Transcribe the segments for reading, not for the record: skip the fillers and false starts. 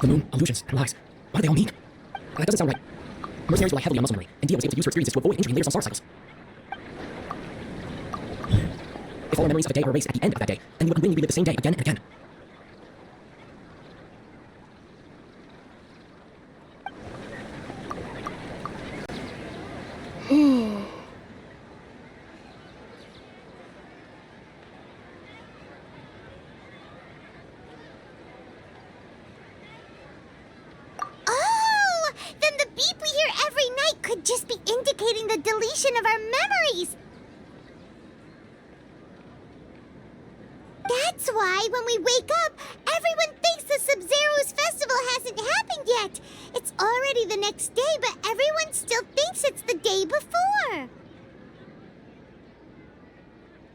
The moon, illusions, and lies. What do they all mean? That doesn't sound right. Mercenaries rely heavily on muscle memory, and Dia was able to use her experiences to avoid injury in later samsara cycles. If all memories of a day are erased at the end of that day, then you would unwittingly relive the same day again and again. Oh! Then the beep we hear every night could just be indicating the deletion of our memories! That's why, when we wake up, everyone thinks the Sub-Zero's festival hasn't happened yet. It's already the next day, but everyone still thinks it's the day before.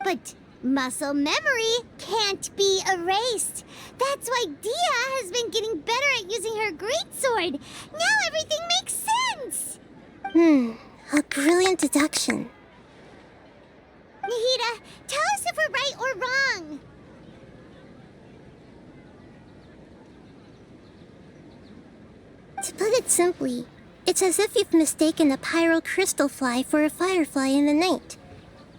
But muscle memory can't be erased. That's why Dia has been getting better at using her greatsword. Now everything makes sense. A brilliant deduction. Nahida, tell us if we're right or wrong. To put it simply, it's as if you've mistaken a pyro crystal fly for a firefly in the night.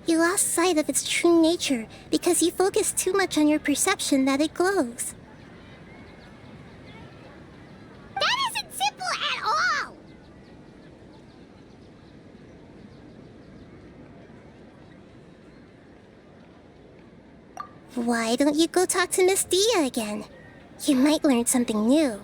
You lost sight of its true nature because you focused too much on your perception that it glows. That isn't simple at all! Why don't you go talk to Miss Dia again? You might learn something new.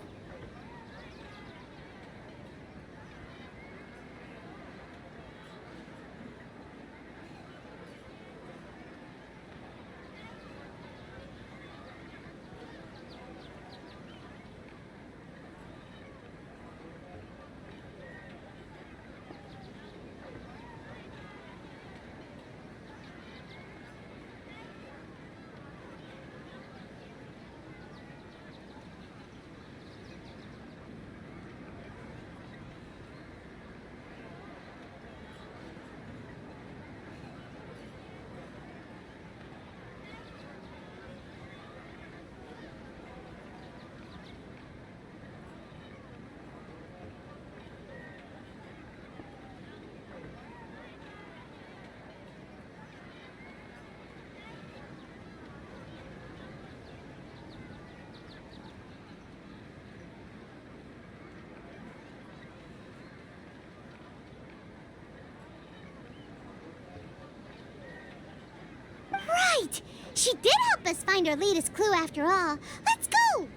Right! She did help us find our latest clue after all. Let's go!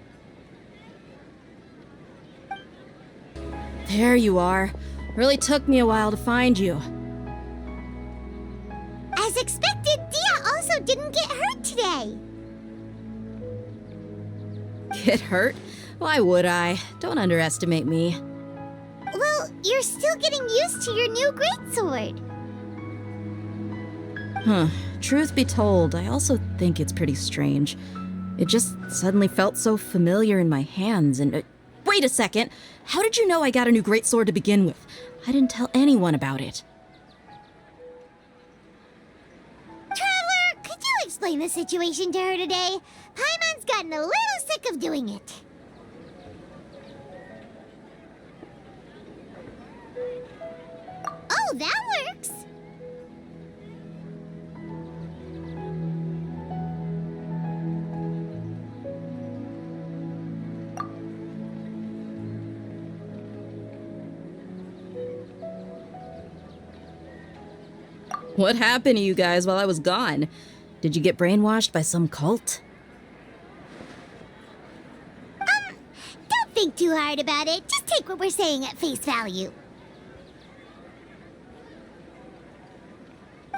There you are. Really took me a while to find you. As expected, Dia also didn't get hurt today. Get hurt? Why would I? Don't underestimate me. Well, you're still getting used to your new greatsword. Huh. Truth be told, I also think it's pretty strange. It just suddenly felt so familiar in my hands and... wait a second! How did you know I got a new greatsword to begin with? I didn't tell anyone about it. Traveler, could you explain the situation to her today? Paimon's gotten a little sick of doing it. Oh, that works! What happened to you guys while I was gone? Did you get brainwashed by some cult? Don't think too hard about it. Just take what we're saying at face value.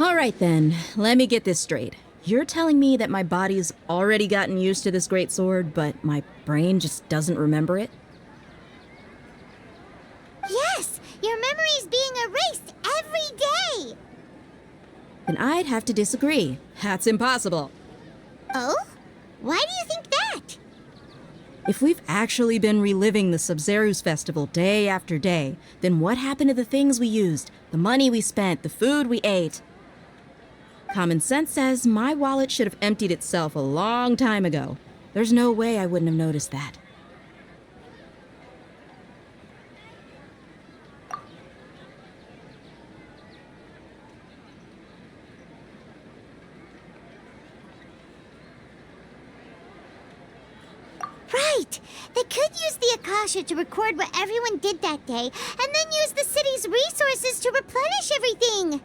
All right then, let me get this straight. You're telling me that my body's already gotten used to this greatsword, but my brain just doesn't remember it? Yes, your memory's being erased every day. Then I'd have to disagree. That's impossible. Oh? Why do you think that? If we've actually been reliving the Sub-Zero's festival day after day, then what happened to the things we used, the money we spent, the food we ate? Common sense says my wallet should have emptied itself a long time ago. There's no way I wouldn't have noticed that. right! They could use the Akasha to record what everyone did that day, and then use the city's resources to replenish everything!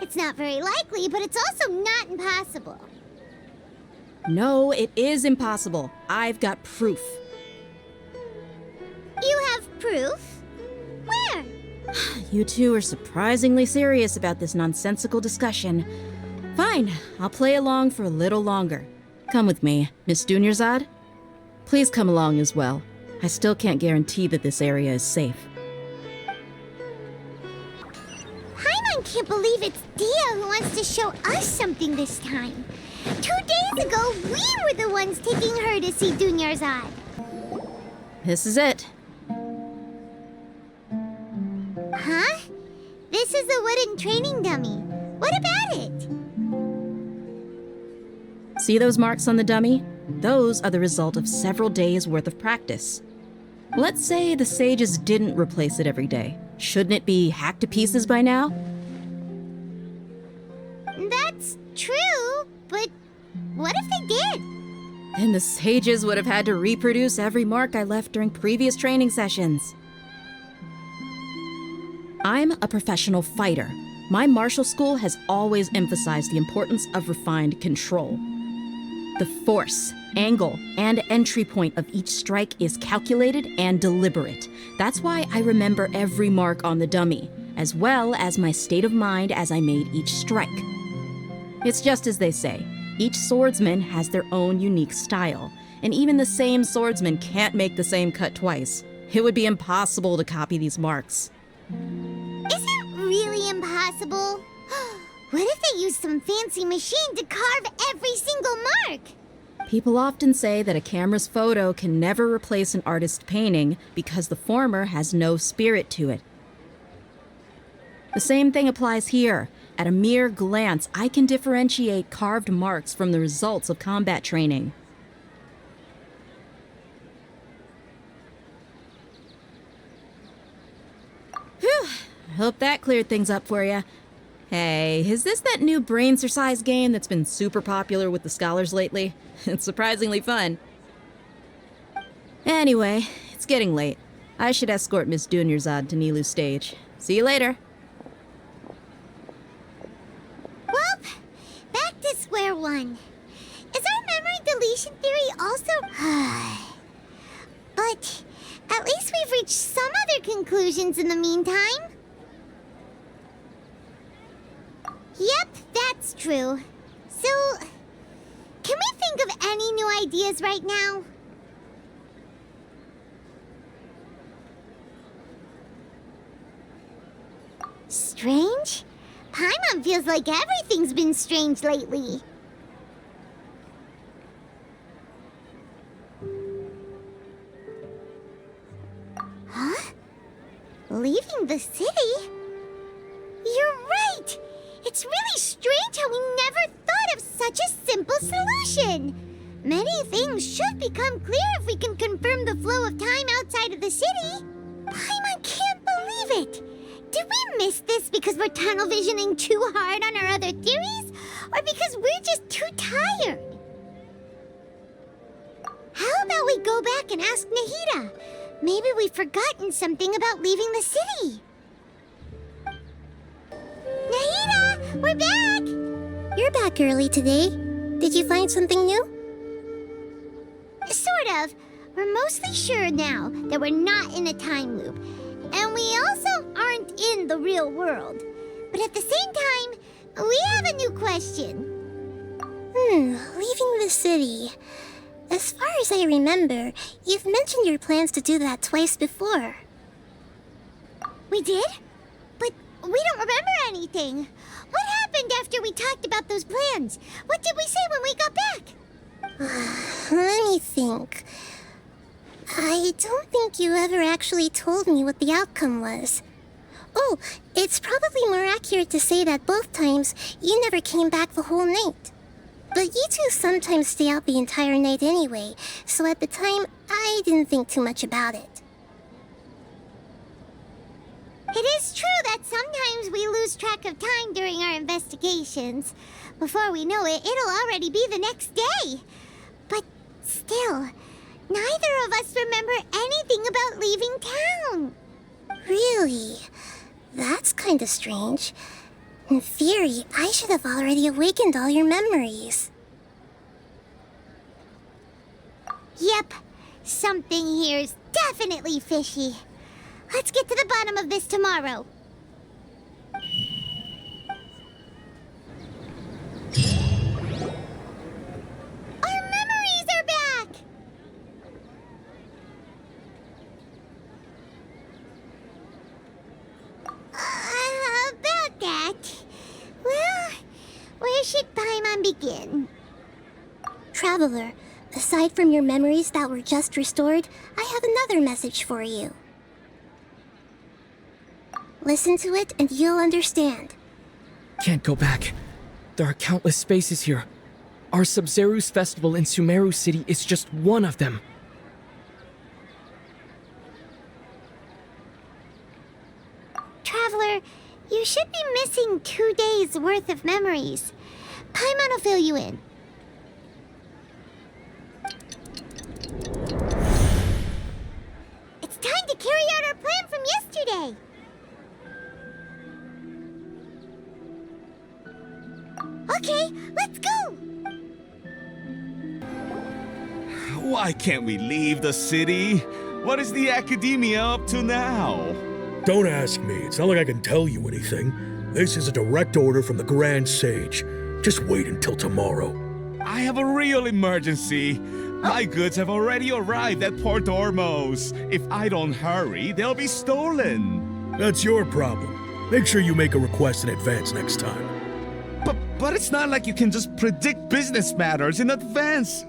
It's not very likely, but it's also not impossible. No, it is impossible. I've got proof. You have proof? Where? You two are surprisingly serious about this nonsensical discussion. Fine, I'll play along for a little longer. Come with me, Miss Dunyarzad. Please come along as well. I still can't guarantee that this area is safe. Paimon can't believe it's Dia who wants to show us something this time. 2 days ago, we were the ones taking her to see Dunyarzad. This is it. Huh? This is a wooden training dummy. What about it? See those marks on the dummy? Those are the result of several days' worth of practice. Let's say the sages didn't replace it every day. Shouldn't it be hacked to pieces by now? That's true, but what if they did? Then the sages would have had to reproduce every mark I left during previous training sessions. I'm a professional fighter. My martial school has always emphasized the importance of refined control. The force, angle, and entry point of each strike is calculated and deliberate. That's why I remember every mark on the dummy, as well as my state of mind as I made each strike. It's just as they say, each swordsman has their own unique style, and even the same swordsman can't make the same cut twice. It would be impossible to copy these marks. Is it really impossible? What if they used some fancy machine to carve every single mark? People often say that a camera's photo can never replace an artist's painting because the former has no spirit to it. The same thing applies here. At a mere glance, I can differentiate carved marks from the results of combat training. Whew, hope that cleared things up for you. Hey, is this that new brain exercise game that's been super popular with the scholars lately? It's surprisingly fun. Anyway, it's getting late. I should escort Miss Dunyarzad to Nilu's stage. See you later. Well, back to square one. Is our memory deletion theory also... But at least we've reached some other conclusions in the meantime. Yep, that's true. So, can we think of any new ideas right now? Strange? Paimon feels like everything's been strange lately. Huh? Leaving the city? You're right! It's really strange how we never thought of such a simple solution. Many things should become clear if we can confirm the flow of time outside of the city. Paimon can't believe it. Did we miss this because we're tunnel visioning too hard on our other theories? Or because we're just too tired? How about we go back and ask Nahida? Maybe we've forgotten something about leaving the city. Nahida, we're back! You're back early today. Did you find something new? Sort of. We're mostly sure now that we're not in a time loop. And we also aren't in the real world. But at the same time, we have a new question. Leaving the city. As far as I remember, you've mentioned your plans to do that twice before. We did? But we don't remember anything. What happened after we talked about those plans? What did we say when we got back? Let me think. I don't think you ever actually told me what the outcome was. Oh, it's probably more accurate to say that both times you never came back the whole night. But you two sometimes stay out the entire night anyway, so at the time, I didn't think too much about it. It is true that sometimes we lose track of time during our investigations. Before we know it, it'll already be the next day. But still, Neither of us remember anything about leaving town. Really? That's kinda strange. In theory, I should have already awakened all your memories. Yep, something here's definitely fishy. Let's get to the bottom of this tomorrow. Our memories are back! About that. Well, where should Paimon begin? Traveler, aside from your memories that were just restored, I have another message for you. Listen to it and you'll understand. Can't go back. There are countless spaces here. Our Sub-Zeru's festival in Sumeru City is just one of them. Traveler, you should be missing 2 days' worth of memories. Paimon will fill you in. It's time to carry out our plan from yesterday. Okay, let's go! Why can't we leave the city? What is the academia up to now? Don't ask me. It's not like I can tell you anything. This is a direct order from the Grand Sage. Just wait until tomorrow. I have a real emergency. My goods have already arrived at Port Ormos. If I don't hurry, they'll be stolen. That's your problem. Make sure you make a request in advance next time. But it's not like you can just predict business matters in advance.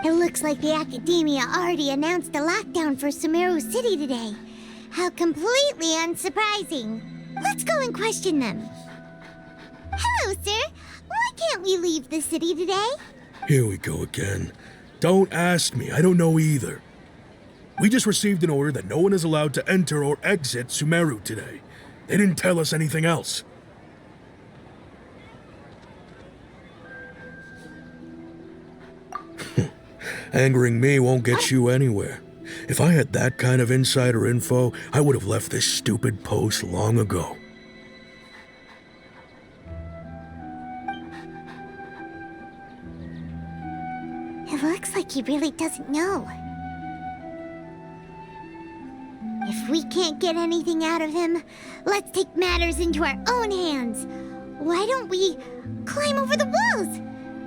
It looks like the Academia already announced a lockdown for Sumeru City today. How completely unsurprising. Let's go and question them. Hello, sir. Why can't we leave the city today? Here we go again. Don't ask me. I don't know either. We just received an order that no one is allowed to enter or exit Sumeru today. They didn't tell us anything else. Angering me won't get you anywhere. If I had that kind of insider info, I would have left this stupid post long ago. It looks like he really doesn't know. If we can't get anything out of him, let's take matters into our own hands. Why don't we climb over the walls?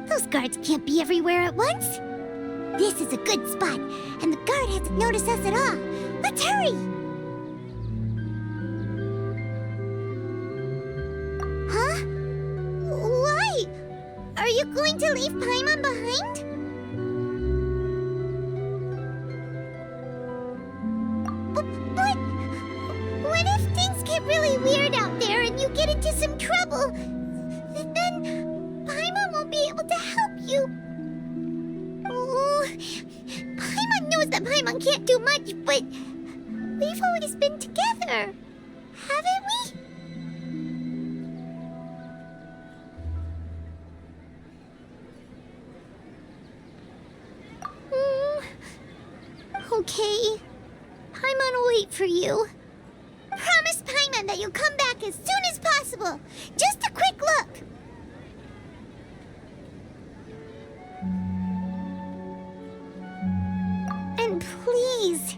Those guards can't be everywhere at once. This is a good spot, and the guard hasn't noticed us at all. Let's hurry! Huh? Why? Are you going to leave Paimon behind? But what if things get really weird out there and you get into some trouble? Then Paimon won't be able to help you. Paimon knows that Paimon can't do much, but we've always been together, haven't we? Okay. Paimon will wait for you. Promise Paimon that you'll come back as soon as possible. Just a quick look. And please,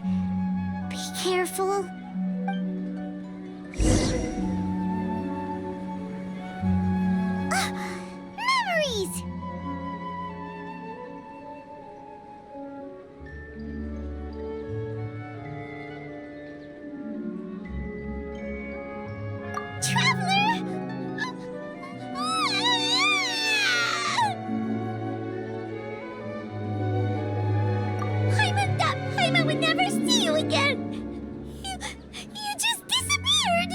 be careful. Memories! Traveler! Paimon thought Paimon would never see you again! You just disappeared!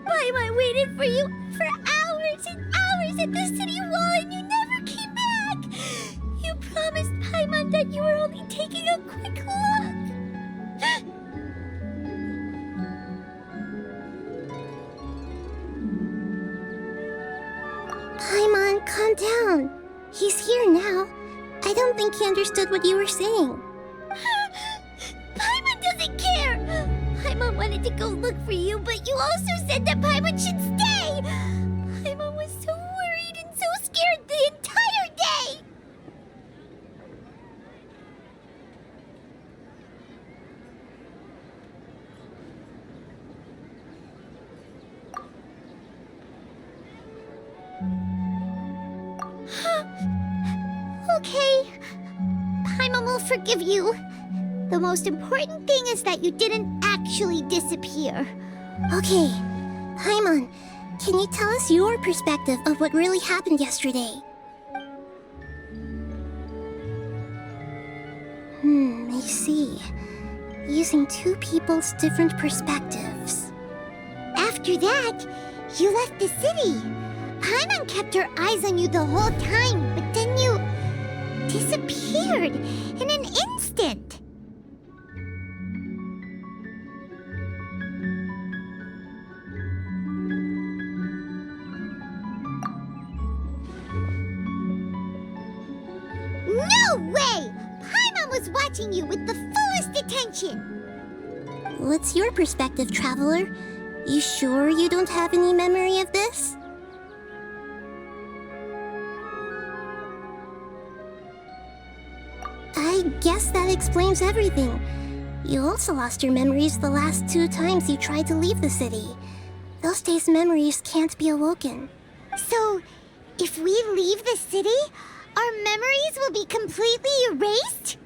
Paimon waited for you for hours and hours at the city wall and you never came back! You promised Paimon that you were only taking a quick look! Paimon, calm down. He's here now. I don't think he understood what you were saying. Paimon doesn't care! Paimon wanted to go look for you, but you also said that Paimon should stay! Paimon was so worried and so scared the entire day! Okay. Paimon will forgive you. The most important thing is that you didn't actually disappear. Okay, Paimon, can you tell us your perspective of what really happened yesterday? I see. Using two people's different perspectives. After that, you left the city. Paimon kept her eyes on you the whole time, but then you disappeared in an instant. No way! Paimon was watching you with the fullest attention. What's your perspective, Traveler? You sure you don't have any memory of this? I guess that explains everything. You also lost your memories the last 2 times you tried to leave the city. Those days' memories can't be awoken. So, if we leave the city, our memories will be completely erased?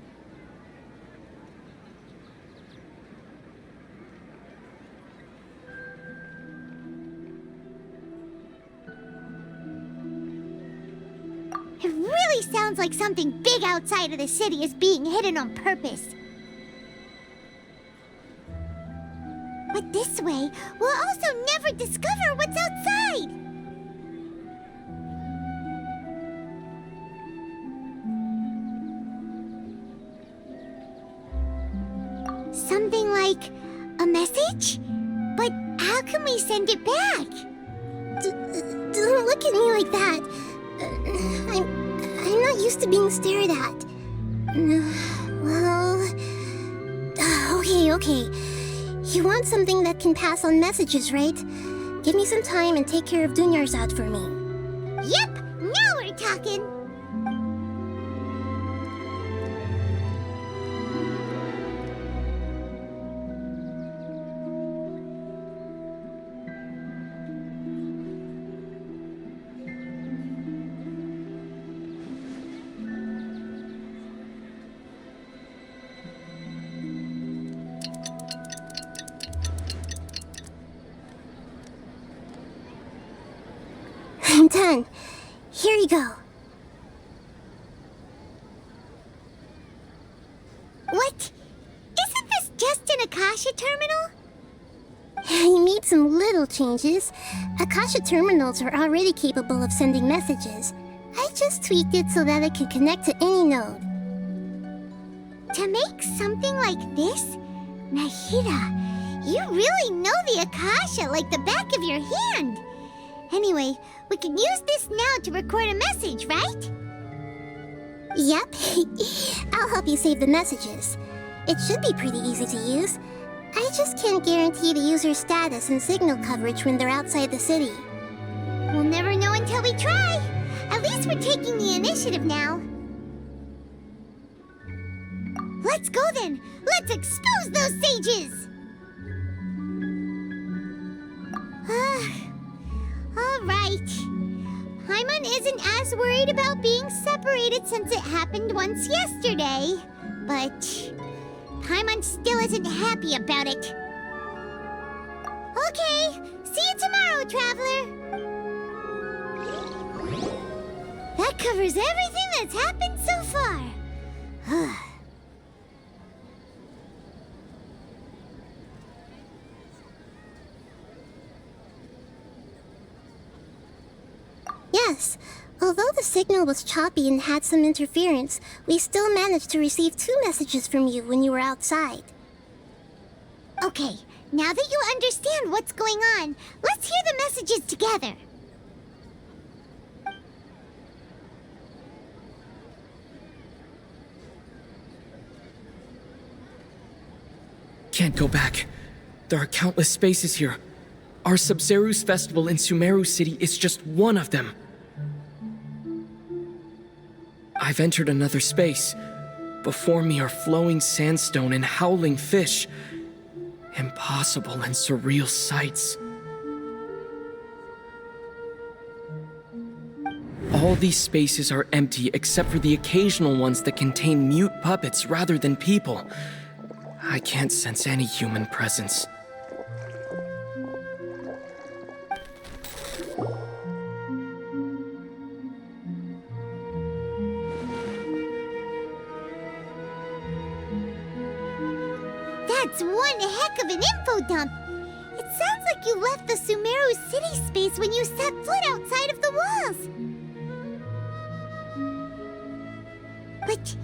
It really sounds like something big outside of the city is being hidden on purpose. But this way, we'll also never discover what's outside! Something like a message? But how can we send it back? Don't look at me like that. I'm not used to being stared at. Well... Okay. You want something that can pass on messages, right? Give me some time and take care of Dunyarzad for me. Yep, now we're talking! I'm done. Here you go. What? Isn't this just an Akasha terminal? You made some little changes. Akasha terminals are already capable of sending messages. I just tweaked it so that it can connect to any node. To make something like this? Nahida, you really know the Akasha like the back of your hand. Anyway, we can use this now to record a message, right? Yep. I'll help you save the messages. It should be pretty easy to use. I just can't guarantee the user's status and signal coverage when they're outside the city. We'll never know until we try. At least we're taking the initiative now. Let's go then. Let's expose those sages. All right. Paimon isn't as worried about being separated since it happened once yesterday. But Paimon still isn't happy about it. Okay, see you tomorrow, Traveler. That covers everything that's happened so far. Yes. Although the signal was choppy and had some interference, we still managed to receive 2 messages from you when you were outside. Okay, now that you understand what's going on, let's hear the messages together. Can't go back. There are countless spaces here. Our Sub-Zeru's festival in Sumeru City is just one of them. I've entered another space. Before me are flowing sandstone and howling fish. Impossible and surreal sights. All these spaces are empty except for the occasional ones that contain mute puppets rather than people. I can't sense any human presence. That's one heck of an info dump. It sounds like you left the Sumeru city space when you set foot outside of the walls. But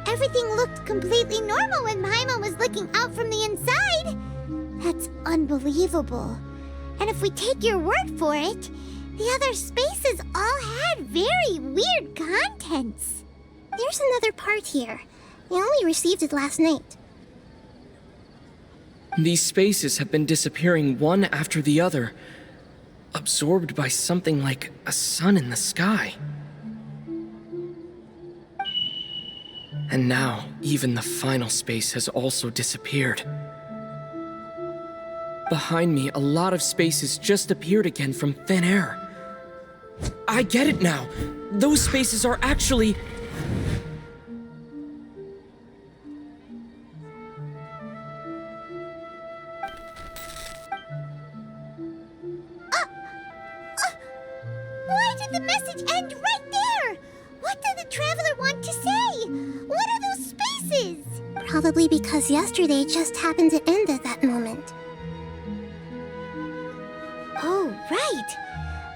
everything looked completely normal when Paimon was looking out from the inside. That's unbelievable. And if we take your word for it, the other spaces all had very weird contents. There's another part here. We only received it last night. These spaces have been disappearing one after the other, absorbed by something like a sun in the sky. And now, even the final space has also disappeared. Behind me, a lot of spaces just appeared again from thin air. I get it now! Those spaces are actually... Why did the message end right there? What did the traveler want to say? What are those spaces? Probably because yesterday just happened to end at that moment. Oh, right.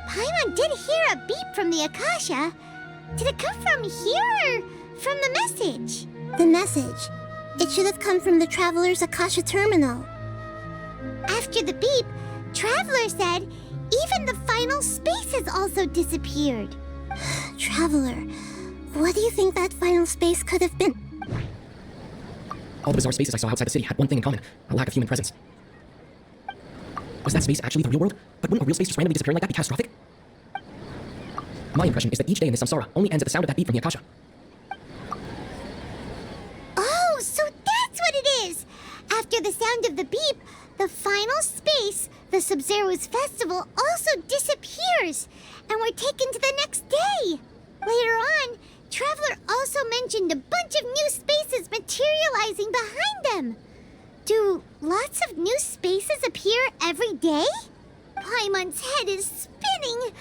Paimon did hear a beep from the Akasha. Did it come from here or from the message? The message. It should have come from the Traveler's Akasha terminal. After the beep, Traveler said even the final spaces also disappeared. Traveler, what do you think that final space could have been? All the bizarre spaces I saw outside the city had one thing in common: a lack of human presence. Was that space actually the real world? But wouldn't a real space just randomly disappearing like that be catastrophic? My impression is that each day in this samsara only ends at the sound of that beep from the Akasha. Oh, so that's what it is! After the sound of the beep, the final space, the Sub-Zeru's festival, also disappears, and we're taken to the next day. Later on, Traveler also mentioned a bunch of new spaces materializing behind them. Do lots of new spaces appear every day? Paimon's head is spinning.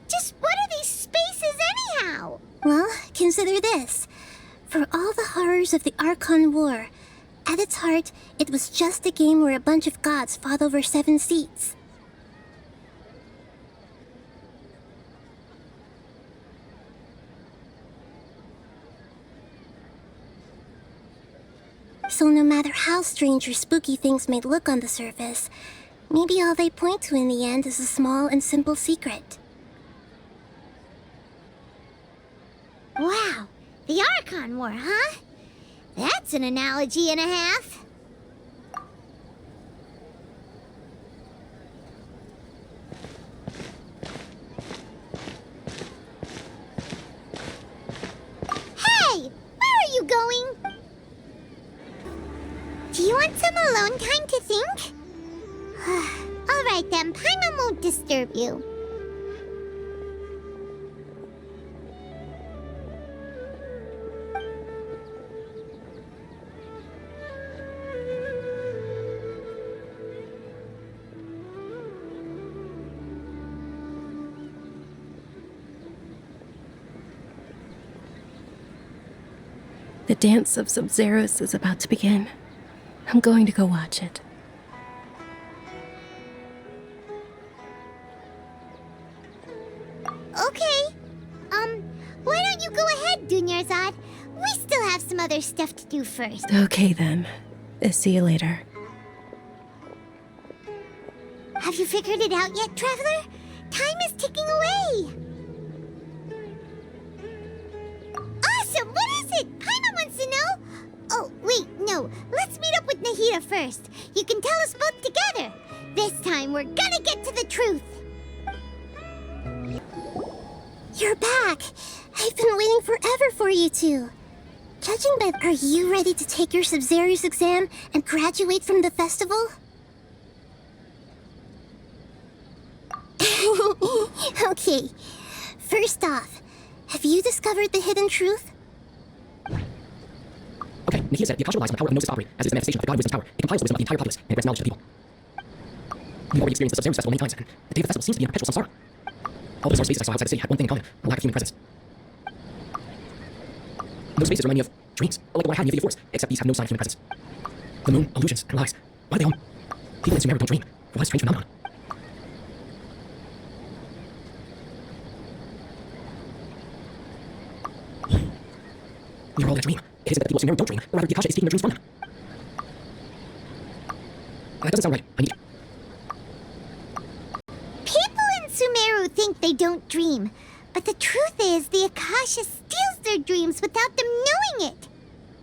Just what are these spaces anyhow? Well, consider this. For all the horrors of the Archon War, at its heart, it was just a game where a bunch of gods fought over 7 seats. So no matter how strange or spooky things may look on the surface, maybe all they point to in the end is a small and simple secret. Wow, the Archon War, huh? That's an analogy and a half. Hey, where are you going? Do you want some alone time to think? All right then, Paimon won't disturb you. The dance of Sub-Zerus is about to begin. I'm going to go watch it. Okay. Why don't you go ahead, Dunyarzad? We still have some other stuff to do first. Okay then. See you later. Have you figured it out yet, Traveler? Time is ticking away. Awesome! What is it? Paimon wants to know. Oh, wait, no. Let's meet up with Nahida first. You can tell us both together. This time we're gonna get to the truth. You're back. I've been waiting forever for you two. Judging by... Are you ready to take your Sub-Zero's exam and graduate from the festival? Okay. First off, have you discovered the hidden truth? Okay, Nakia said the Akasha relies on the power of Gnosis to operate, as is the manifestation of the God Wisdom's power. It compiles the wisdom of the entire populace and grants knowledge to the people. We've already experienced the Sub-Zero's festival many times, and the day of the festival seems to be in perpetual samsara. All the bizarre spaces I saw outside the city had one thing in common: a lack of human presence. Those spaces remind me of dreams, like what I had in the Forest, except these have no sign of human presence. The moon, illusions, and lies. Why are they all? People in Sumeru don't dream. Why a strange phenomenon? We are all in a dream. It isn't that the people of Sumeru don't dream, but rather the Akasha is taking their dreams from them. That doesn't sound right. I need... People in Sumeru think they don't dream, but the truth is the Akasha steals their dreams without them knowing it.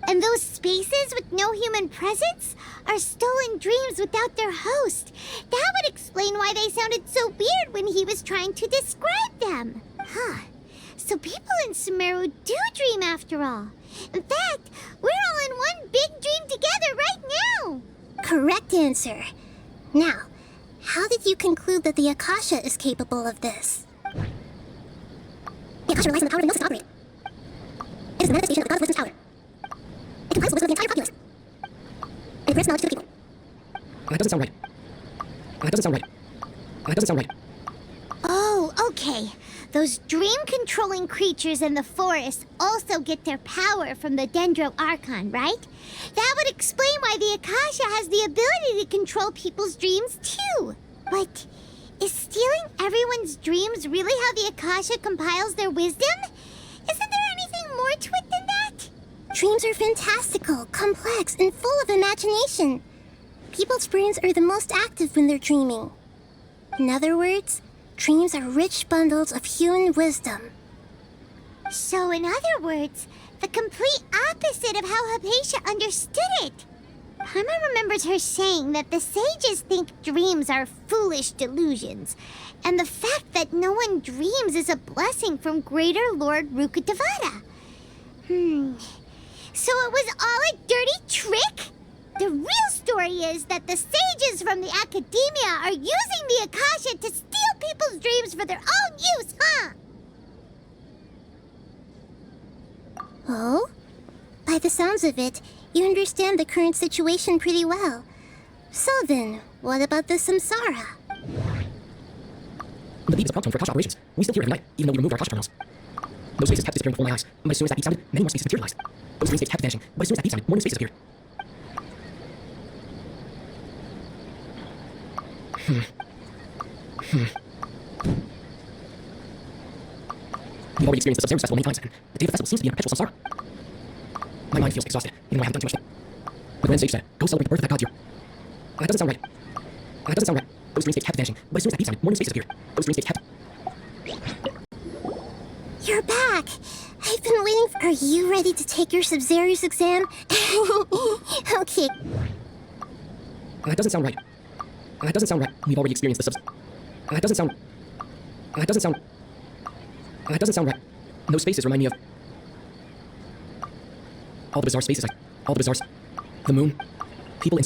And those spaces with no human presence are stolen dreams without their host. That would explain why they sounded so weird when he was trying to describe them. Huh. So people in Sumeru do dream after all. In fact, we're all in one big dream together right now. Correct answer. Now, how did you conclude that the Akasha is capable of this? The Akasha relies on the power of Gnosis to operate. It is the manifestation of the God Wisdom's power. It compiles the wisdom of the entire populace and grants knowledge to the people. That doesn't sound right. That doesn't sound right. That doesn't sound right. Oh, okay. Those dream-controlling creatures in the forest also get their power from the Dendro Archon, right? That would explain why the Akasha has the ability to control people's dreams, too. But is stealing everyone's dreams really how the Akasha compiles their wisdom? Isn't there anything more to it than that? Dreams are fantastical, complex, and full of imagination. People's brains are the most active when they're dreaming. In other words, dreams are rich bundles of human wisdom. So, in other words, the complete opposite of how Hypatia understood it. Paimon remembers her saying that the sages think dreams are foolish delusions, and the fact that no one dreams is a blessing from Greater Lord Rukkhadevata. So it was all a dirty trick? The real story is that the sages from the academia are using the Akasha to steal people's dreams for their own use, huh? Oh? By the sounds of it, you understand the current situation pretty well. So then, what about the samsara? The beep is a prompt tone for Akasha operations. We still hear it every night, even though we removed our Akasha terminals. Those spaces kept disappearing before my eyes, but as soon as that beep sounded, many more spaces materialized. Those dream states kept vanishing, but as soon as that beep sounded, more new spaces appeared. We've already experienced the Sub-Zero's festival many times, and the day of the festival seems to be in perpetual samsara. My mind feels exhausted, even though I haven't done too much. The Grand Sage said, go celebrate the birth of that god here. That doesn't sound right. That doesn't sound right. Those dream states kept vanishing, but as soon as that beep sounded, more new spaces appeared. Those dream states kept... You're back! I've been waiting for... Are you ready to take your Sub-Zero's exam? Okay. That doesn't sound right. That doesn't sound right. We've already experienced the subs... That doesn't sound... That doesn't sound... That doesn't sound right. Those spaces remind me of... All the bizarre spaces All the bizarre... The moon. People in...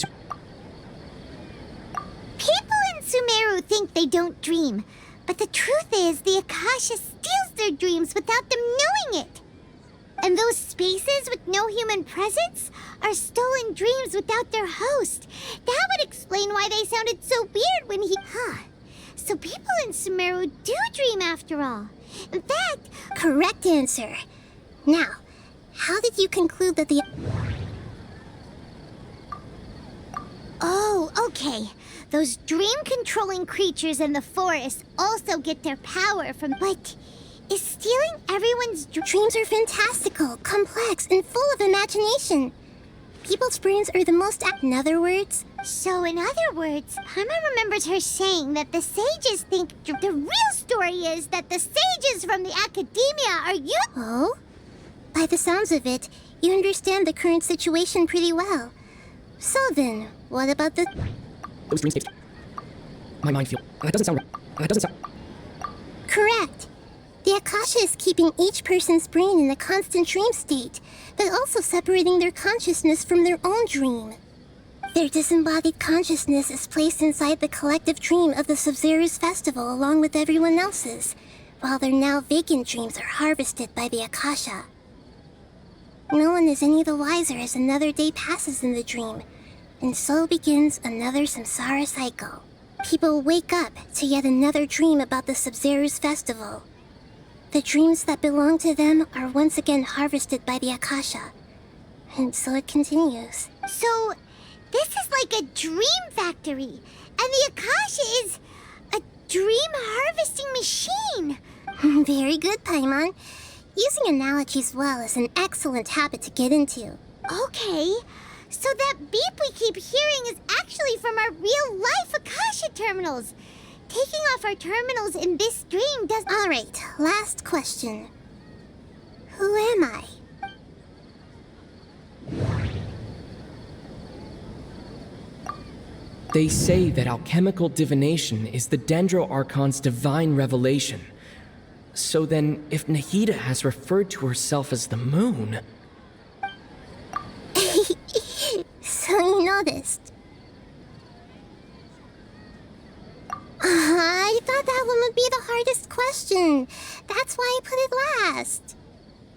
People in Sumeru think they don't dream, but the truth is the Akasha steals their dreams without them knowing it. And those spaces with no human presence are stolen dreams without their host. That would explain why they sounded so weird when he... So people in Sumeru do dream after all. In fact... Correct answer. Now, how did you conclude that the... Oh, okay. Those dream-controlling creatures in the forest also get their power from... But is stealing everyone's dreams are fantastical, complex, and full of imagination. People's brains are the most... In other words... So in other words, Paimon remembers her saying that the sages think... The real story is that the sages from the academia are Oh? By the sounds of it, you understand the current situation pretty well. So then, what about the... Those dreamscapes. My mind feel. That doesn't sound. That doesn't sound. Correct. The Akasha is keeping each person's brain in a constant dream state, but also separating their consciousness from their own dream. Their disembodied consciousness is placed inside the collective dream of the Sumeru festival along with everyone else's, while their now vacant dreams are harvested by the Akasha. No one is any the wiser as another day passes in the dream, and so begins another samsara cycle. People wake up to yet another dream about the Sumeru festival. The dreams that belong to them are once again harvested by the Akasha, and so it continues. So, this is like a dream factory, and the Akasha is a dream harvesting machine. Very good, Paimon. Using analogies well is an excellent habit to get into. Okay, so that beep we keep hearing is actually from our real-life Akasha terminals. Taking off our terminals in this dream does... Alright, last question. Who am I? They say that alchemical divination is the Dendro Archon's divine revelation. So then, if Nahida has referred to herself as the moon... So you noticed. I thought that one would be the hardest question. That's why I put it last.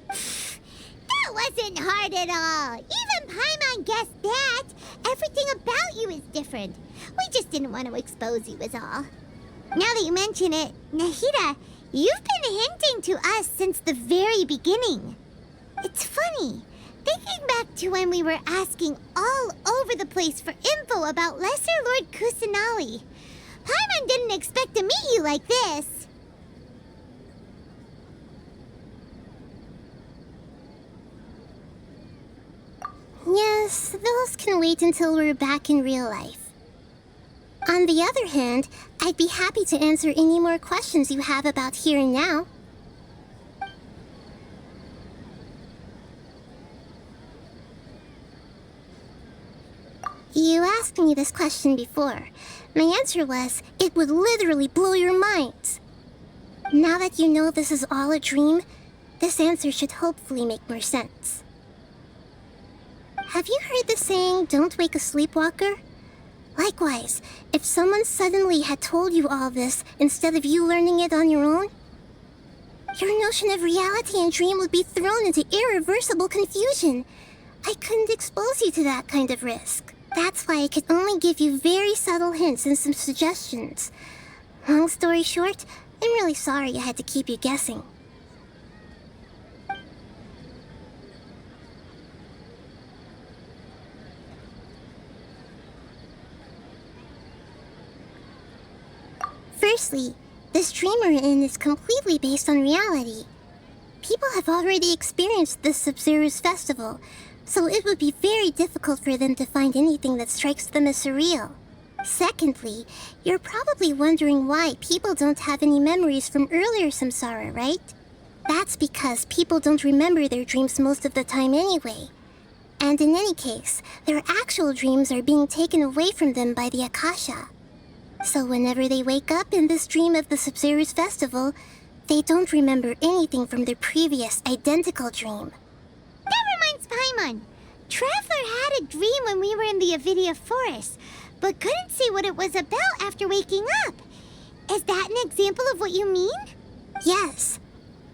That wasn't hard at all. Even Paimon guessed that. Everything about you is different. We just didn't want to expose you is all. Now that you mention it, Nahida, you've been hinting to us since the very beginning. It's funny. Thinking back to when we were asking all over the place for info about Lesser Lord Kusanali, Paimon didn't expect to meet you like this. Yes, those can wait until we're back in real life. On the other hand, I'd be happy to answer any more questions you have about here and now. You asked me this question before. My answer was, it would literally blow your minds. Now that you know this is all a dream, this answer should hopefully make more sense. Have you heard the saying, don't wake a sleepwalker? Likewise, if someone suddenly had told you all this instead of you learning it on your own, your notion of reality and dream would be thrown into irreversible confusion. I couldn't expose you to that kind of risk. That's why I could only give you very subtle hints and some suggestions. Long story short, I'm really sorry I had to keep you guessing. Firstly, this dream we're in is completely based on reality. People have already experienced this Sumeru festival, so it would be very difficult for them to find anything that strikes them as surreal. Secondly, you're probably wondering why people don't have any memories from earlier samsara, right? That's because people don't remember their dreams most of the time anyway. And in any case, their actual dreams are being taken away from them by the Akasha. So whenever they wake up in this dream of the Sumeru festival, they don't remember anything from their previous identical dream. That reminds Paimon. Traveler had a dream when we were in the Avidia forest, but couldn't see what it was about after waking up. Is that an example of what you mean? Yes.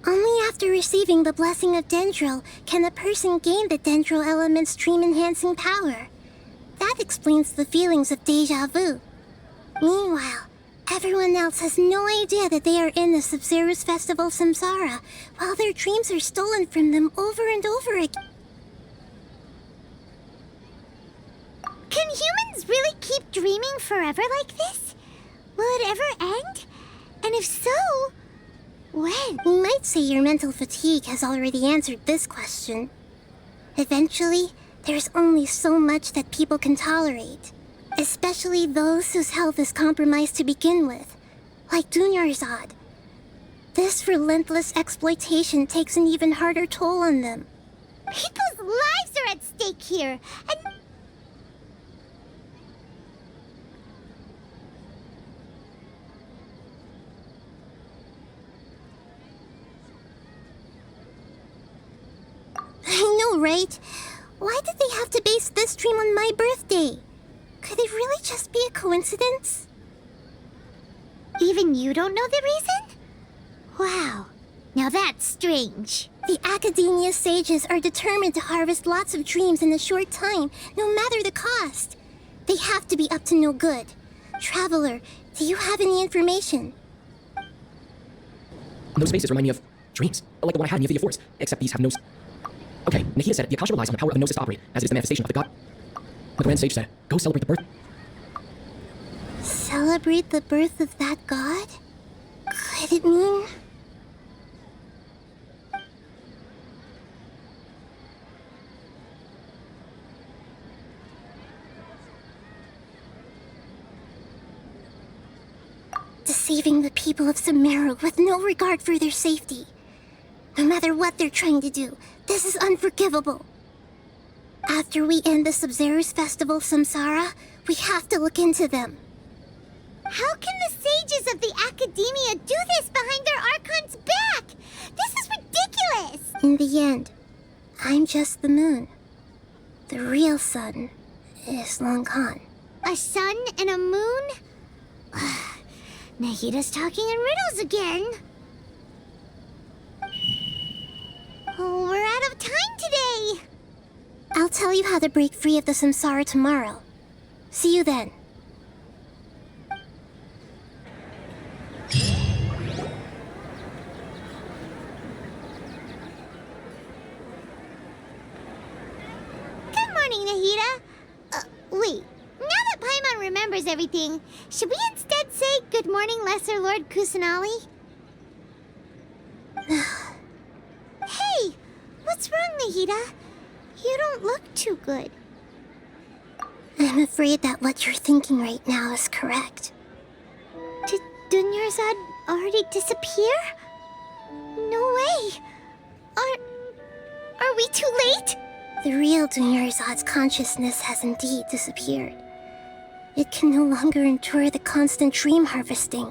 Only after receiving the blessing of Dendro can a person gain the Dendro element's dream-enhancing power. That explains the feelings of déjà vu. Meanwhile, everyone else has no idea that they are in the Sumeru festival samsara, while their dreams are stolen from them over and over again. Can humans really keep dreaming forever like this? Will it ever end? And if so, when? You might say your mental fatigue has already answered this question. Eventually, there's only so much that people can tolerate. Especially those whose health is compromised to begin with, like Dunyarzad. This relentless exploitation takes an even harder toll on them. People's lives are at stake here, and... right? Why did they have to base this dream on my birthday? Could it really just be a coincidence? Even you don't know the reason? Wow, now that's strange. The Academia sages are determined to harvest lots of dreams in a short time, no matter the cost. They have to be up to no good. Traveler, do you have any information? Those spaces remind me of dreams, like the one I had in the Forest, except these have no... Okay, Nahida said the Akasha relies on the power of the Gnosis to operate, as it is the manifestation of the god. The Grand Sage said, go celebrate the birth. Celebrate the birth of that god? Could it mean... deceiving the people of Sumeru with no regard for their safety. No matter what they're trying to do, this is unforgivable. After we end the Sub-Zero's festival, Samsara, we have to look into them. How can the sages of the Academia do this behind their Archon's back? This is ridiculous! In the end, I'm just the moon. The real sun is long gone. A sun and a moon? Nahida's talking in riddles again. Oh, we're out of time today. I'll tell you how to break free of the samsara tomorrow. See you then. Good morning, Nahida. Wait. Now that Paimon remembers everything, should we instead say good morning, Lesser Lord Kusanali? Hey! What's wrong, Nahida? You don't look too good. I'm afraid that what you're thinking right now is correct. Did Dunyarzad already disappear? No way! Are we too late? The real Dunyarzad's consciousness has indeed disappeared. It can no longer endure the constant dream harvesting.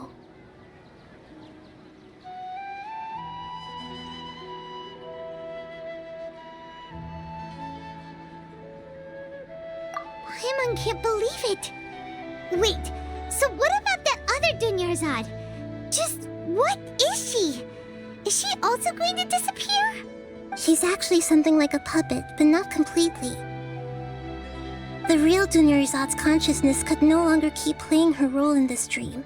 Paimon can't believe it. Wait, so what about that other Dunyarzad? Just what is she? Is she also going to disappear? She's actually something like a puppet, but not completely. The real Dunyarzad's consciousness could no longer keep playing her role in this dream.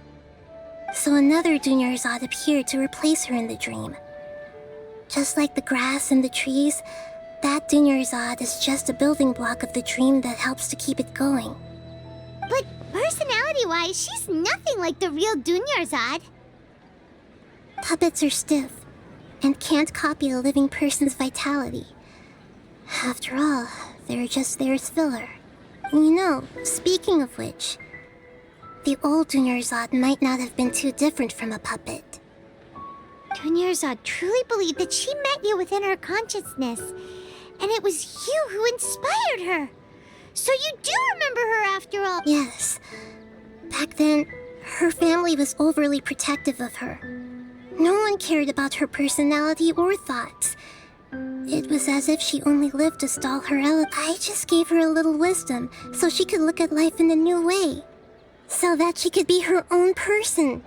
So another Dunyarzad appeared to replace her in the dream. Just like the grass and the trees, that Dunyarzad is just a building block of the dream that helps to keep it going. But personality-wise, she's nothing like the real Dunyarzad. Puppets are stiff and can't copy a living person's vitality. After all, they're just there as filler. You know, speaking of which, the old Dunyarzad might not have been too different from a puppet. Dunyarzad truly believed that she met you within her consciousness, and it was you who inspired her. So you do remember her after all. Yes. Back then, her family was overly protective of her. No one cared about her personality or thoughts. It was as if she only lived to stall her out. I just gave her a little wisdom so she could look at life in a new way. So that she could be her own person.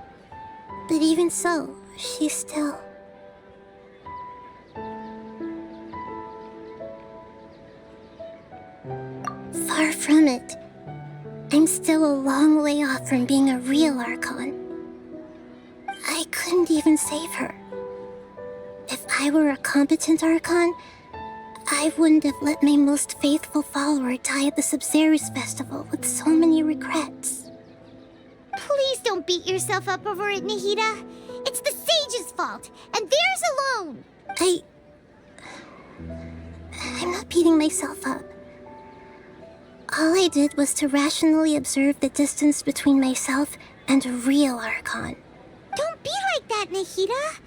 But even so, she's still... far from it. I'm still a long way off from being a real Archon. I couldn't even save her. If I were a competent Archon, I wouldn't have let my most faithful follower die at the Sub-Zero's festival with so many regrets. Please don't beat yourself up over it, Nahida. It's the sage's fault, and theirs alone. I'm not beating myself up. All I did was to rationally observe the distance between myself and a real Archon. Don't be like that, Nahida.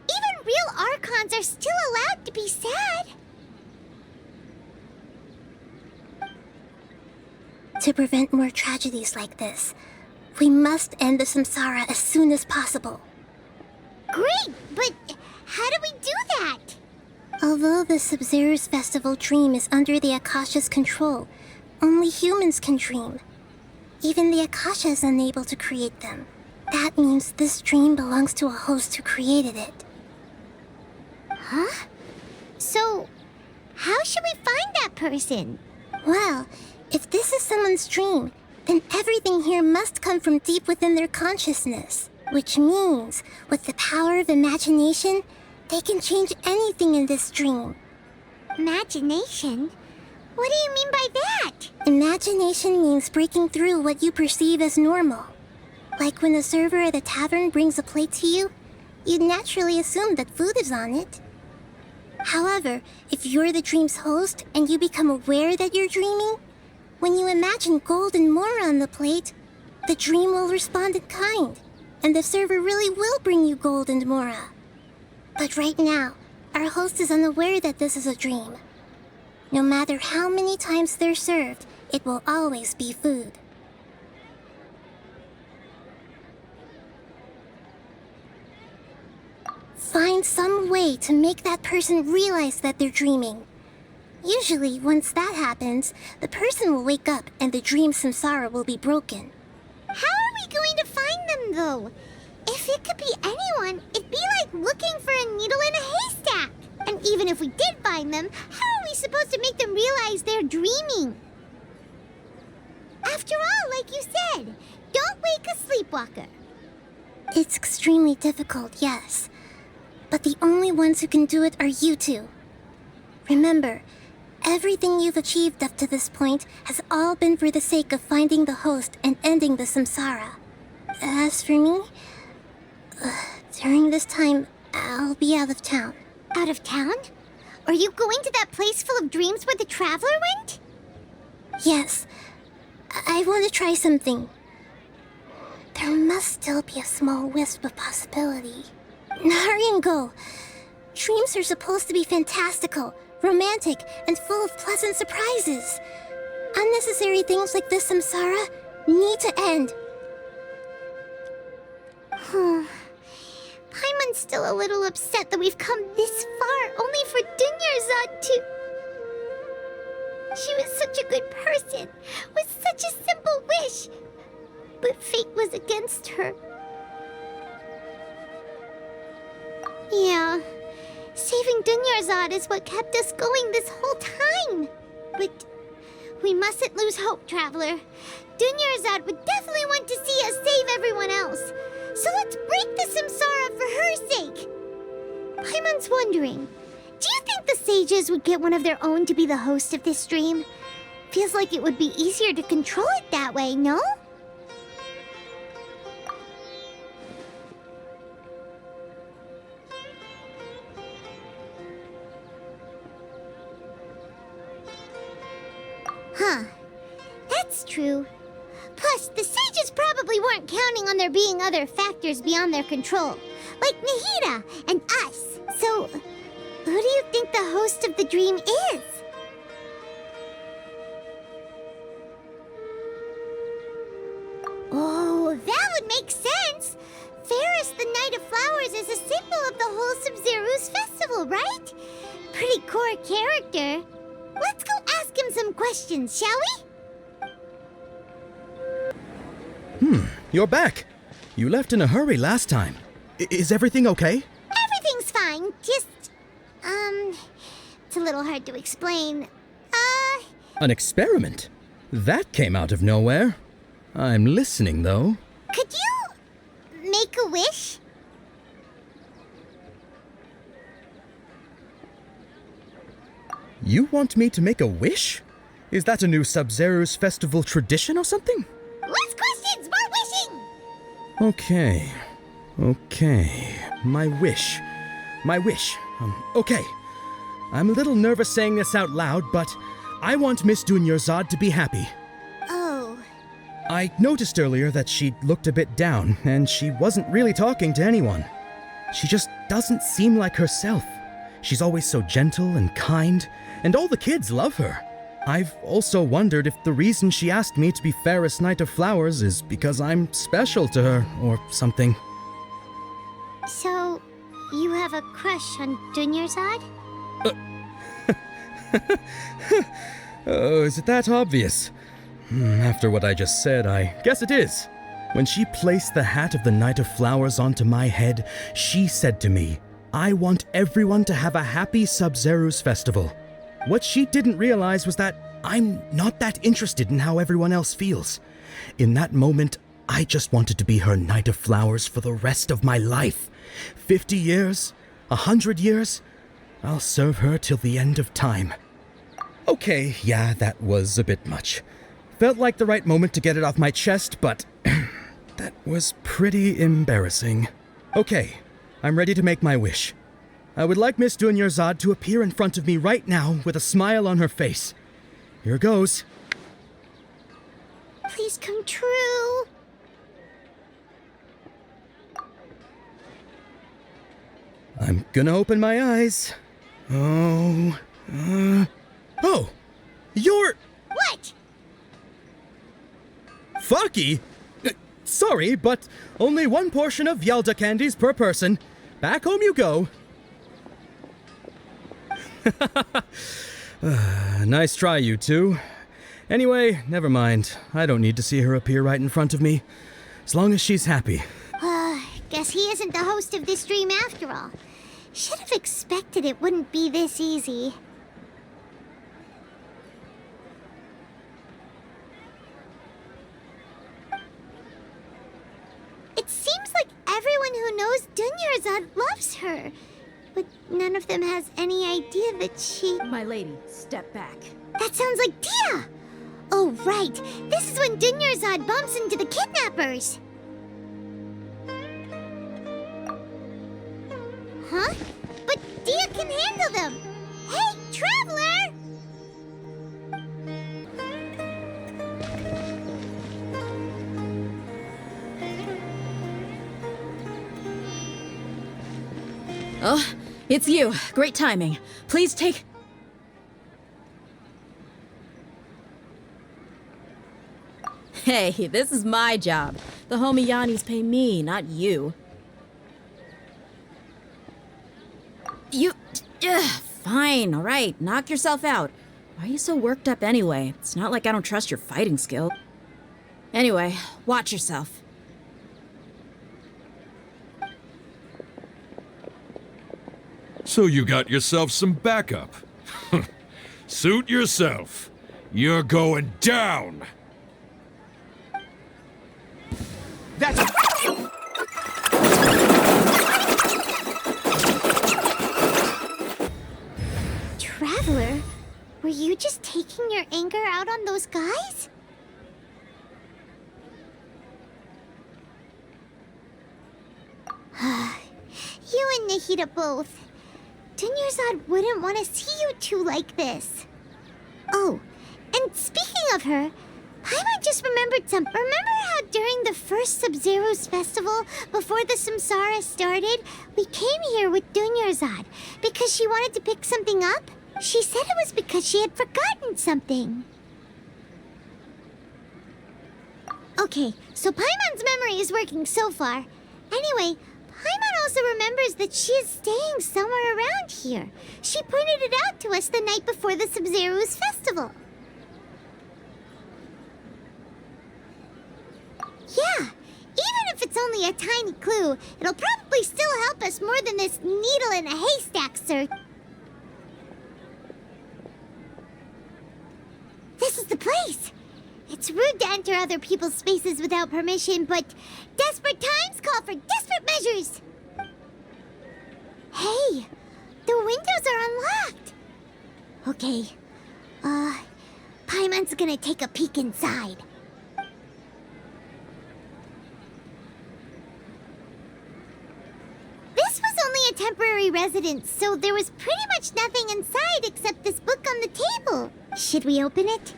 Even real Archons are still allowed to be sad. To prevent more tragedies like this, we must end the samsara as soon as possible. Great, but how do we do that? Although the Sub-Zero's festival dream is under the Akasha's control, only humans can dream. Even the Akasha is unable to create them. That means this dream belongs to a host who created it. Huh? So, how should we find that person? Well, if this is someone's dream, then everything here must come from deep within their consciousness. Which means, with the power of imagination, they can change anything in this dream. Imagination? What do you mean by that? Imagination means breaking through what you perceive as normal. Like when a server at a tavern brings a plate to you, you'd naturally assume that food is on it. However, if you're the dream's host and you become aware that you're dreaming, when you imagine gold and more on the plate, the dream will respond in kind, and the server really will bring you gold and mora. But right now, our host is unaware that this is a dream. No matter how many times they're served, it will always be food. Find some way to make that person realize that they're dreaming. Usually, once that happens, the person will wake up and the dream samsara will be broken. How are we going to find them, though? If it could be anyone, it'd be like looking for a needle in a haystack. And even if we did find them, how are we supposed to make them realize they're dreaming? After all, like you said, don't wake a sleepwalker. It's extremely difficult, yes. But the only ones who can do it are you two. Remember, everything you've achieved up to this point has all been for the sake of finding the host and ending the samsara. As for me, during this time, I'll be out of town. Out of town? Are you going to that place full of dreams where the traveler went? Yes, I want to try something. There must still be a small wisp of possibility. Hurry and go. Dreams are supposed to be fantastical, romantic, and full of pleasant surprises. Unnecessary things like this samsara need to end. Paimon's still a little upset that we've come this far only for Dunyarzad to... She was such a good person, with such a simple wish. But fate was against her. Yeah, saving Dunyarzad is what kept us going this whole time. But we mustn't lose hope, Traveler. Dunyarzad would definitely want to see us save everyone else. So let's break the samsara for her sake. Paimon's wondering, do you think the sages would get one of their own to be the host of this stream? Feels like it would be easier to control it that way, no? Huh. That's true. Plus, the sages probably weren't counting on there being other factors beyond their control, like Nahida and us. So, who do you think the host of the dream is? Oh, that would make sense. Ferris, the Knight of Flowers, is a symbol of the whole Sub-Zero's festival, right? Pretty core character. Let's go ask him some questions, shall we? You're back. You left in a hurry last time. Is everything okay? Everything's fine. Just, it's a little hard to explain. An experiment? That came out of nowhere. I'm listening, though. Could you make a wish? You want me to make a wish? Is that a new Sub-Zero's festival tradition or something? Less questions, more wishing! Okay. My wish. Okay. I'm a little nervous saying this out loud, but I want Miss Dunyarzad to be happy. Oh. I noticed earlier that she looked a bit down, and she wasn't really talking to anyone. She just doesn't seem like herself. She's always so gentle and kind, and all the kids love her. I've also wondered if the reason she asked me to be Fairest Knight of Flowers is because I'm special to her, or something. So, you have a crush on Dunyarzad? Oh, is it that obvious? After what I just said, I guess it is. When she placed the hat of the Knight of Flowers onto my head, she said to me, I want everyone to have a happy Sub-Zero's festival. What she didn't realize was that I'm not that interested in how everyone else feels. In that moment, I just wanted to be her Knight of Flowers for the rest of my life. 50 years? 100 years? I'll serve her till the end of time. Okay, yeah, that was a bit much. Felt like the right moment to get it off my chest, but that was pretty embarrassing. Okay, I'm ready to make my wish. I would like Miss Dunyarzad to appear in front of me right now with a smile on her face. Here goes. Please come true. I'm gonna open my eyes. Oh, you're... What? Fucky? Sorry, but only one portion of Yalda candies per person. Back home you go. Nice try, you two. Anyway, never mind. I don't need to see her appear right in front of me. As long as she's happy. Guess he isn't the host of this dream after all. Should have expected it wouldn't be this easy. It seems like everyone who knows Dunyarzad loves her. But none of them has any idea that she... My lady, step back. That sounds like Dia! Oh, right. This is when Dunyarzad bumps into the kidnappers. Huh? But Dia can handle them! Hey, Traveler! Oh, it's you. Great timing. Please take... Hey, this is my job. The homie Yannis pay me, not you. Fine, alright. Knock yourself out. Why are you so worked up anyway? It's not like I don't trust your fighting skill. Anyway, watch yourself. So you got yourself some backup. Suit yourself. You're going down. That's... Traveler, were you just taking your anger out on those guys? You and Nahida both. Dunyarzad wouldn't want to see you two like this. Oh, and speaking of her, Paimon just remembered something. Remember how during the first Sub-Zero's festival, before the Samsara started, we came here with Dunyarzad because she wanted to pick something up? She said it was because she had forgotten something. Okay, so Paimon's memory is working so far. Anyway, Paimon also remembers that she is staying somewhere around here. She pointed it out to us the night before the Sub-Zero's festival. Yeah, even if it's only a tiny clue, it'll probably still help us more than this needle in a haystack search. This is the place. It's rude to enter other people's spaces without permission, but desperate times call for desperate measures. Hey, the windows are unlocked. Okay, Paimon's gonna take a peek inside. This was only a temporary residence, so there was pretty much nothing inside except this book on the table. Should we open it?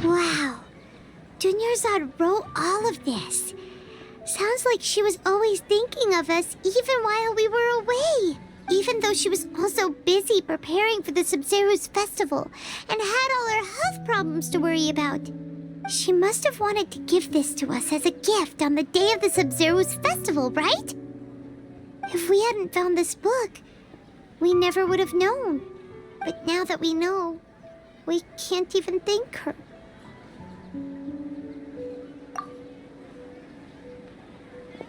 Wow. Dunyarzad wrote all of this. Sounds like she was always thinking of us even while we were away. Even though she was also busy preparing for the Sumeru's festival and had all her health problems to worry about. She must have wanted to give this to us as a gift on the day of the Sumeru's festival, right? If we hadn't found this book, we never would have known. But now that we know, we can't even thank her.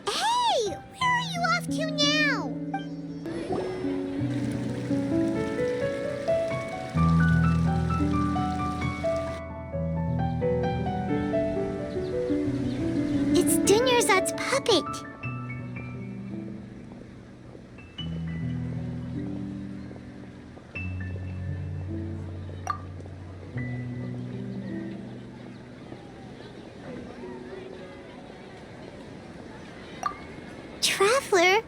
Hey! Where are you off to now? It's Dunyarzad's puppet. Traveler?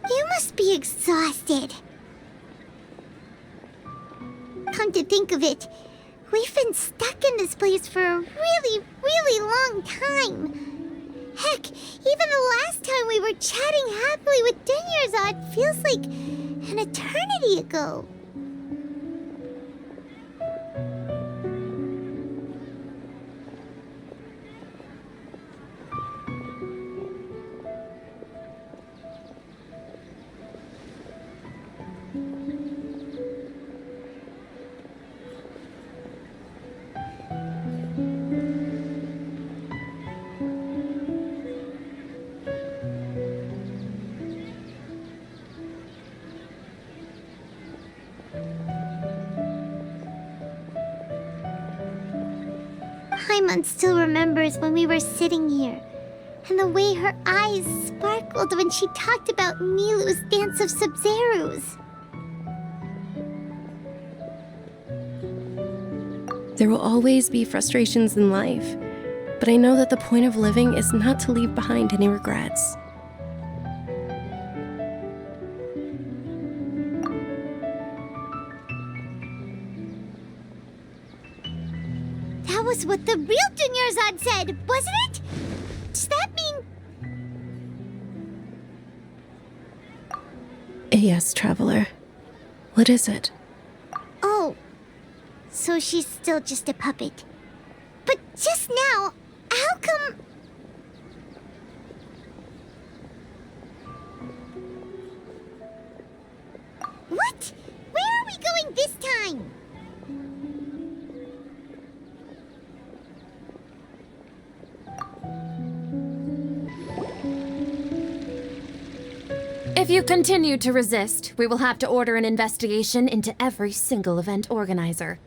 You must be exhausted. Come to think of it, we've been stuck in this place for a really, really long time. Heck, even the last time we were chatting happily with Dunyarzad feels like an eternity ago. Paimon still remembers when we were sitting here, and the way her eyes sparkled when she talked about Nilou's Dance of Sub-Zerus. There will always be frustrations in life, but I know that the point of living is not to leave behind any regrets. That was what the real Dunyarzad said, wasn't it? Does that mean... Yes, Traveler. What is it? Oh, so she's still just a puppet. But just now, how come... What? Where are we going this time? If you continue to resist, we will have to order an investigation into every single event organizer.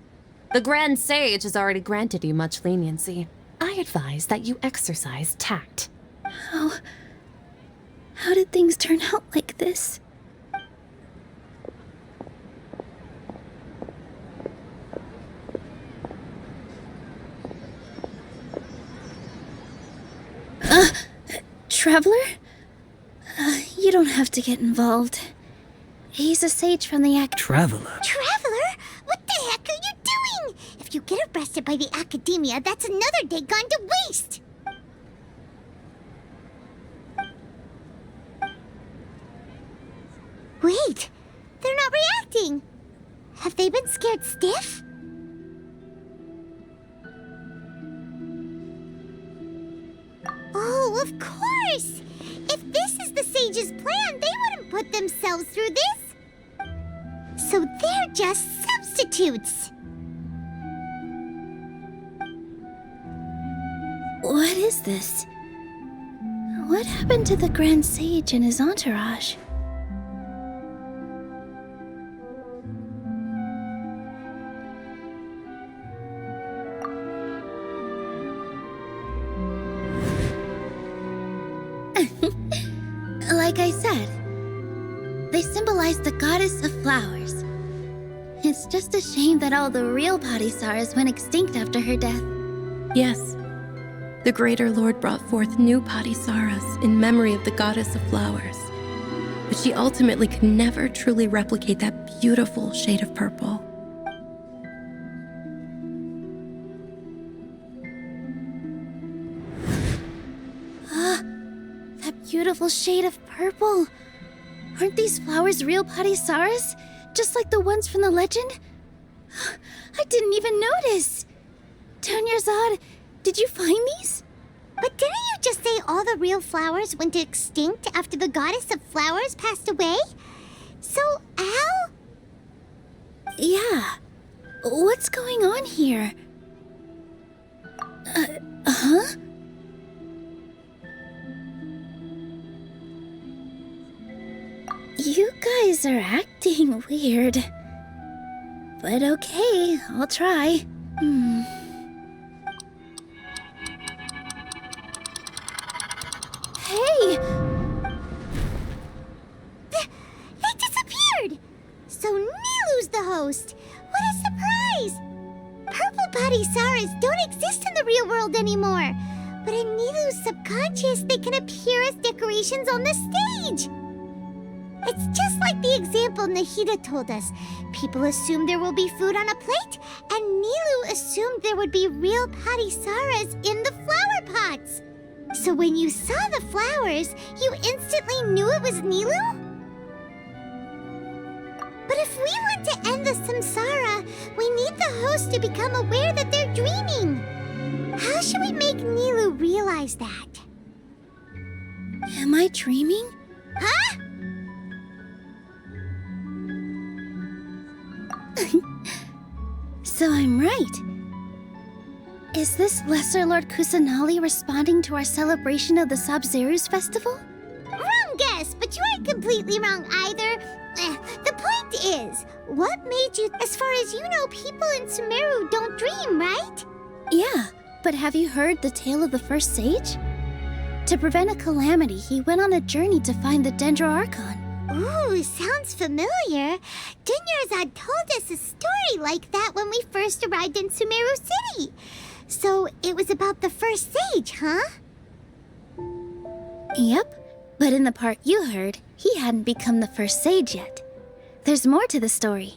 The Grand Sage has already granted you much leniency. I advise that you exercise tact. How did things turn out like this? Traveler? You don't have to get involved. He's a sage from the Traveler? Traveler? What the heck are you doing? If you get arrested by the Academia, that's another day gone to waste! Wait, they're not reacting. Have they been scared stiff? Oh, of course! If this is the sage's plan, they wouldn't put themselves through this. So they're just substitutes. What is this? What happened to the Grand Sage and his entourage? Like I said, they symbolize the goddess of flowers. It's just a shame that all the real Padisaras went extinct after her death. Yes. The Greater Lord brought forth new Padisaras in memory of the goddess of flowers. but she ultimately could never truly replicate that beautiful shade of purple. That beautiful shade of purple. Aren't these flowers real Padisaras? Just like the ones from the legend? I didn't even notice. Dunyarzad, did you find these? But didn't you just say all the real flowers went extinct after the goddess of flowers passed away? So, how? Yeah. What's going on here? Huh? You guys are acting weird. But okay, I'll try. Hey! It disappeared! So Nilu's the host! What a surprise! Purple Padisaras don't exist in the real world anymore. But in Nilu's subconscious, they can appear as decorations on the stage. It's just like the example Nahida told us. People assumed there will be food on a plate, and Nilu assumed there would be real Padisaras in the flower pots. So when you saw the flowers, you instantly knew it was Nilu? But if we want to end the samsara, we need the host to become aware that they're dreaming. How should we make Nilu realize that? Am I dreaming? Huh? So I'm right. Is this Lesser Lord Kusanali responding to our celebration of the Sabzeruz festival? Wrong guess, but you aren't completely wrong either. The point is, what made you... As far as you know, people in Sumeru don't dream, right? Yeah, but have you heard the tale of the first sage? To prevent a calamity, he went on a journey to find the Dendro Archon. Ooh, sounds familiar. Dunyarzad told us a story like that when we first arrived in Sumeru City. So it was about the first sage, huh? Yep, but in the part you heard, he hadn't become the first sage yet. There's more to the story.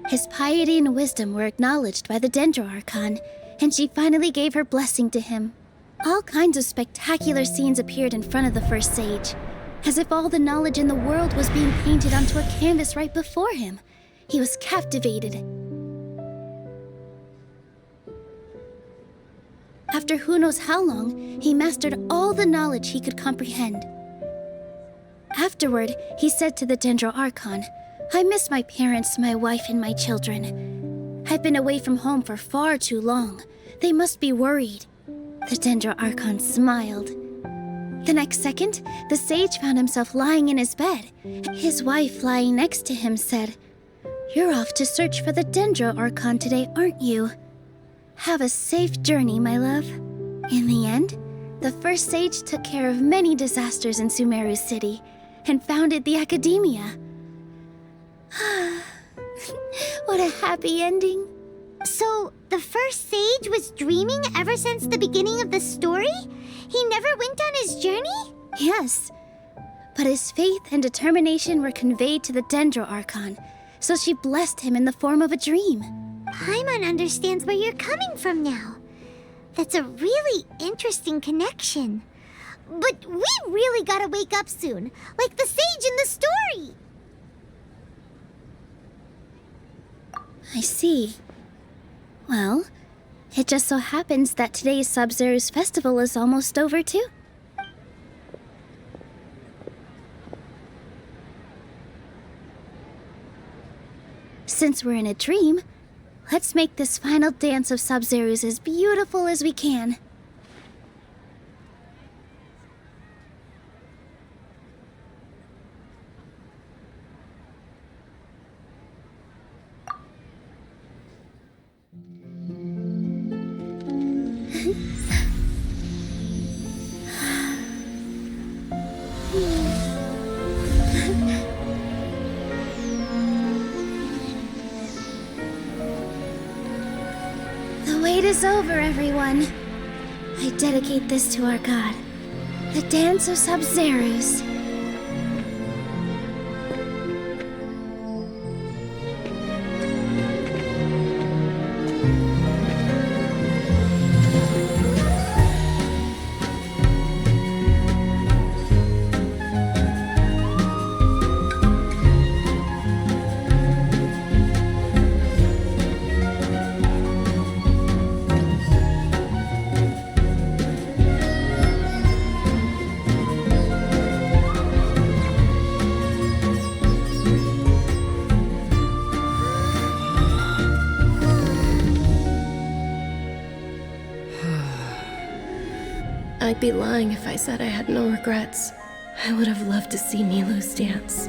His piety and wisdom were acknowledged by the Dendro Archon, and she finally gave her blessing to him. All kinds of spectacular scenes appeared in front of the first sage, as if all the knowledge in the world was being painted onto a canvas right before him. He was captivated. After who knows how long, he mastered all the knowledge he could comprehend. Afterward, he said to the Dendro Archon, "I miss my parents, my wife, and my children. I've been away from home for far too long. They must be worried." The Dendro Archon smiled. The next second, the sage found himself lying in his bed. His wife, lying next to him, said, "You're off to search for the Dendro Archon today, aren't you? Have a safe journey, my love." In the end, the first sage took care of many disasters in Sumeru City and founded the Academia. What a happy ending. So, the first sage was dreaming ever since the beginning of the story? He never went on his journey? Yes. But his faith and determination were conveyed to the Dendro Archon, so she blessed him in the form of a dream. Paimon understands where you're coming from now. That's a really interesting connection. But we really gotta wake up soon, like the sage in the story. I see. Well, it just so happens that today's Sabzeruz festival is almost over too. Since we're in a dream, let's make this final dance of Sabzeruz as beautiful as we can. The wait is over, everyone. I dedicate this to our god, the dance of Sabzeruz. I'd be lying if I said I had no regrets. I would have loved to see Nilu's dance.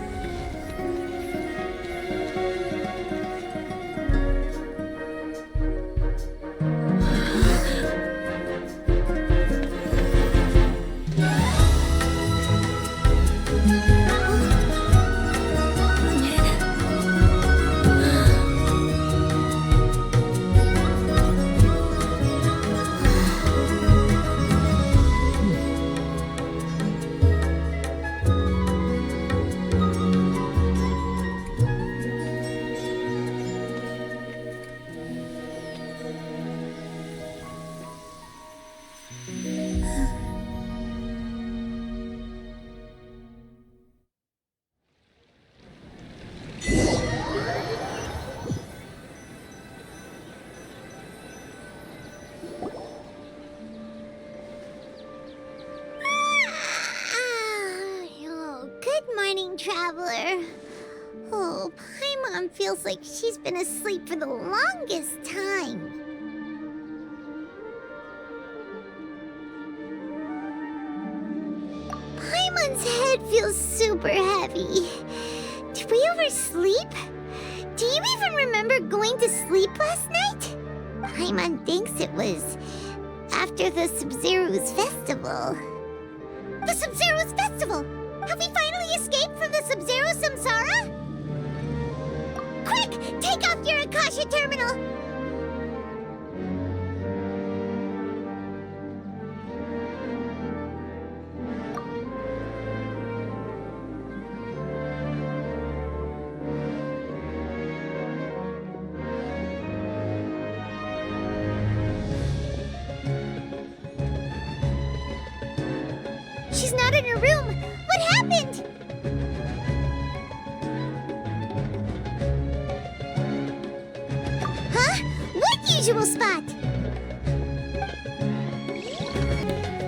Oh, good morning, traveler. Oh, Paimon feels like she's been asleep for the longest time. Paimon's head feels super heavy. Did we oversleep? Do you even remember going to sleep last night? Paimon thinks it was after the Sumeru's festival. The Sumeru's festival! Have we finally escaped from the Sumeru samsara? Quick! Take off your Akasha terminal! She's not in her room! What happened? Huh? What usual spot?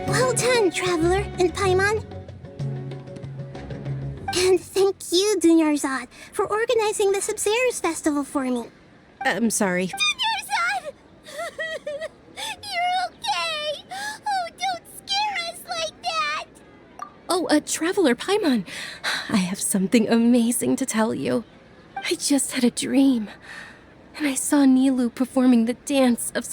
Well done, Traveler and Paimon. And thank you, Dunyarzad, for organizing the Sumeru's festival for me. I'm sorry. Dunyarzad! You're okay! Oh, don't scare us like that! Oh, Traveler Paimon. I have something amazing to tell you. I just had a dream. And I saw Nilu performing the dance of